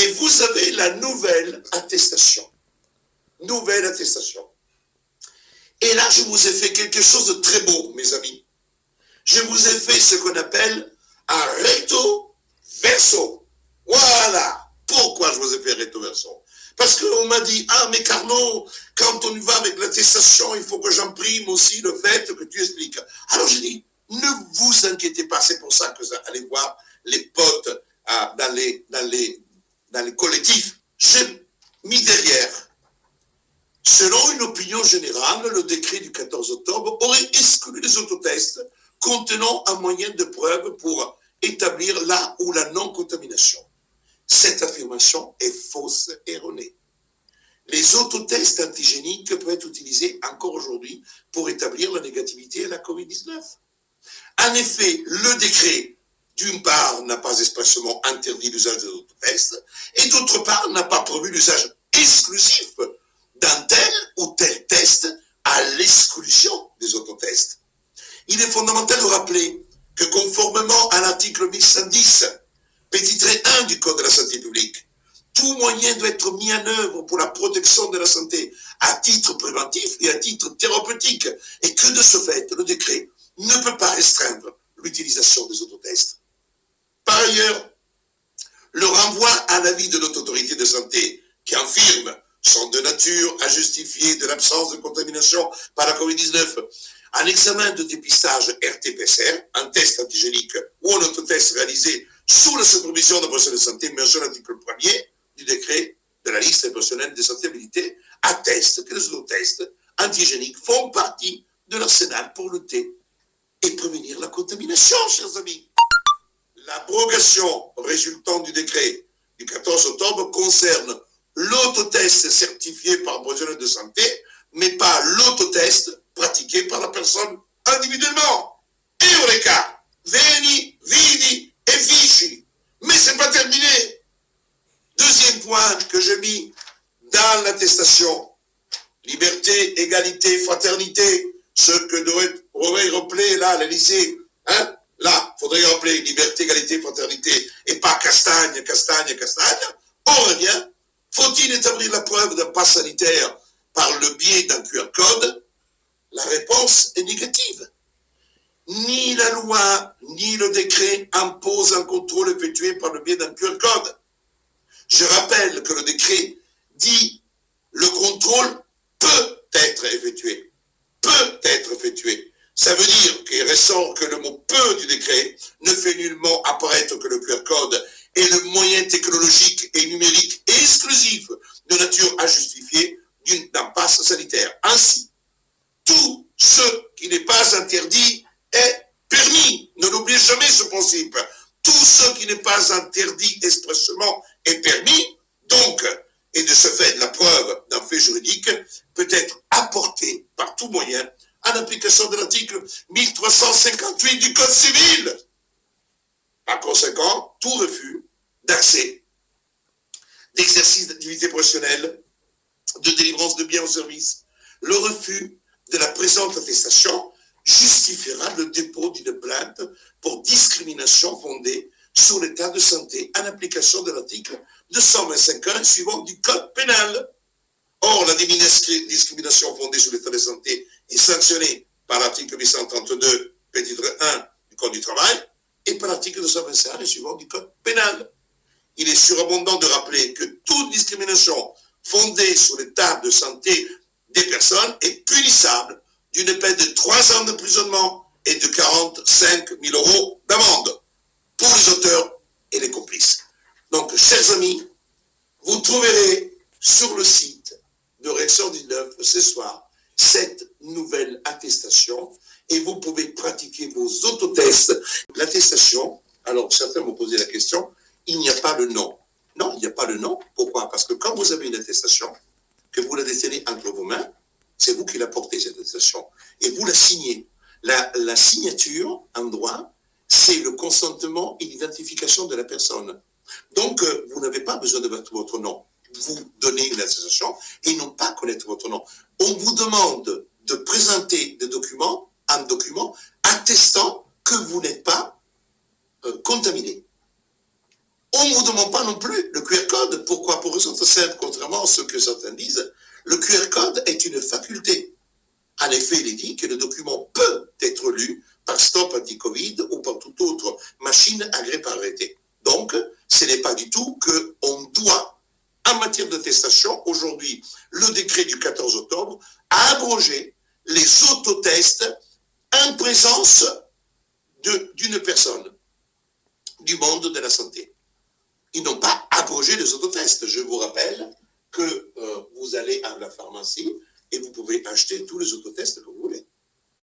Et vous avez la nouvelle attestation. Nouvelle attestation. Et là, je vous ai fait quelque chose de très beau, mes amis. Je vous ai fait ce qu'on appelle un recto verso. Voilà. Pourquoi je vous ai fait recto verso? Parce qu'on m'a dit, ah mais Carnot, quand on y va avec l'attestation, il faut que j'imprime aussi le fait que tu expliques. Alors j'ai dit, ne vous inquiétez pas, c'est pour ça que vous allez voir les potes dans les collectifs. J'ai mis derrière, selon une opinion générale, le décret du 14 octobre aurait exclu les autotests contenant un moyen de preuve pour établir la ou la non-contamination. Cette affirmation est fausse et erronée. Les autotests antigéniques peuvent être utilisés encore aujourd'hui pour établir la négativité à la COVID-19. En effet, le décret, d'une part, n'a pas expressément interdit l'usage des autotests, et d'autre part, n'a pas prévu l'usage exclusif d'un tel ou tel test à l'exclusion des autotests. Il est fondamental de rappeler que conformément à l'article 1110, petit trait 1 du Code de la santé publique, tout moyen doit être mis en œuvre pour la protection de la santé à titre préventif et à titre thérapeutique, et que de ce fait, le décret ne peut pas restreindre l'utilisation des autotests. Par ailleurs, le renvoi à l'avis de notre autorité de santé qui affirme sont de nature à justifier de l'absence de contamination par la COVID-19. Un examen de dépistage RT-PCR, un test antigénique ou un autotest réalisé sous la supervision d'un professionnel de santé mentionné à l'article 1er du décret de la liste des professionnels de santé habilités atteste que les autotests antigéniques font partie de l'arsenal pour lutter et prévenir la contamination, chers amis. L'abrogation résultant du décret du 14 octobre concerne l'autotest certifié par un professionnel de santé, mais pas l'autotest pratiqué par la personne individuellement. Eureka! Veni, vidi et vici. Mais c'est pas terminé. Deuxième point que j'ai mis dans l'attestation. Liberté, égalité, fraternité. Ce que devrait rappeler là l'Élysée. Hein? Là, il faudrait rappeler liberté, égalité, fraternité. Et pas castagne, castagne, castagne. On revient. Faut-il établir la preuve d'un pass sanitaire par le biais d'un QR code? La réponse est négative. Ni la loi, ni le décret imposent un contrôle effectué par le biais d'un QR code. Je rappelle que le décret dit le contrôle peut être effectué. Peut être effectué. Ça veut dire qu'il ressort que le mot peut du décret ne fait nullement apparaître que le QR code est le moyen technologique et numérique exclusif de nature à justifier d'un pass sanitaire. Ainsi, tout ce qui n'est pas interdit est permis. Ne l'oubliez jamais ce principe. Tout ce qui n'est pas interdit expressément est permis. Donc, et de ce fait, la preuve d'un fait juridique peut être apportée par tout moyen à l'application de l'article 1358 du Code civil. Par conséquent, tout refus d'accès, d'exercice d'activité professionnelle, de délivrance de biens ou services, le refus de la présente attestation justifiera le dépôt d'une plainte pour discrimination fondée sur l'état de santé en application de l'article 225.1 suivant du Code pénal. Or, la discrimination fondée sur l'état de santé est sanctionnée par l'article 832, petit 1 du Code du travail et par l'article 225 et suivant du Code pénal. Il est surabondant de rappeler que toute discrimination fondée sur l'état de santé des personnes est punissable d'une peine de 3 ans d'emprisonnement et de 45 000 € d'amende pour les auteurs et les complices. Donc, chers amis, vous trouverez sur le site de Rexor 19 ce soir cette nouvelle attestation et vous pouvez pratiquer vos autotests. L'attestation, alors certains m'ont posé la question, il n'y a pas le nom. Non, il n'y a pas le nom. Pourquoi? Parce que quand vous avez une attestation, que vous la détenez entre vos mains, c'est vous qui la portez, cette attestation. Et vous la signez. La signature, en droit, c'est le consentement et l'identification de la personne. Donc, vous n'avez pas besoin de mettre votre nom. Vous donnez une attestation et non pas connaître votre nom. On vous demande de présenter des documents, un document attestant que vous n'êtes pas contaminé. On ne vous demande pas non plus le QR code. Pourquoi? Pour raison très simple, contrairement à ce que certains disent, le QR code est une faculté. En effet, il est dit que le document peut être lu par Stop Anti-Covid ou par toute autre machine agréée par arrêté. Donc, ce n'est pas du tout qu'on doit, en matière d'attestation, aujourd'hui, le décret du 14 octobre a abrogé les autotests en présence d'une personne du monde de la santé. Ils n'ont pas abrogé les autotests. Je vous rappelle que vous allez à la pharmacie et vous pouvez acheter tous les autotests que vous voulez.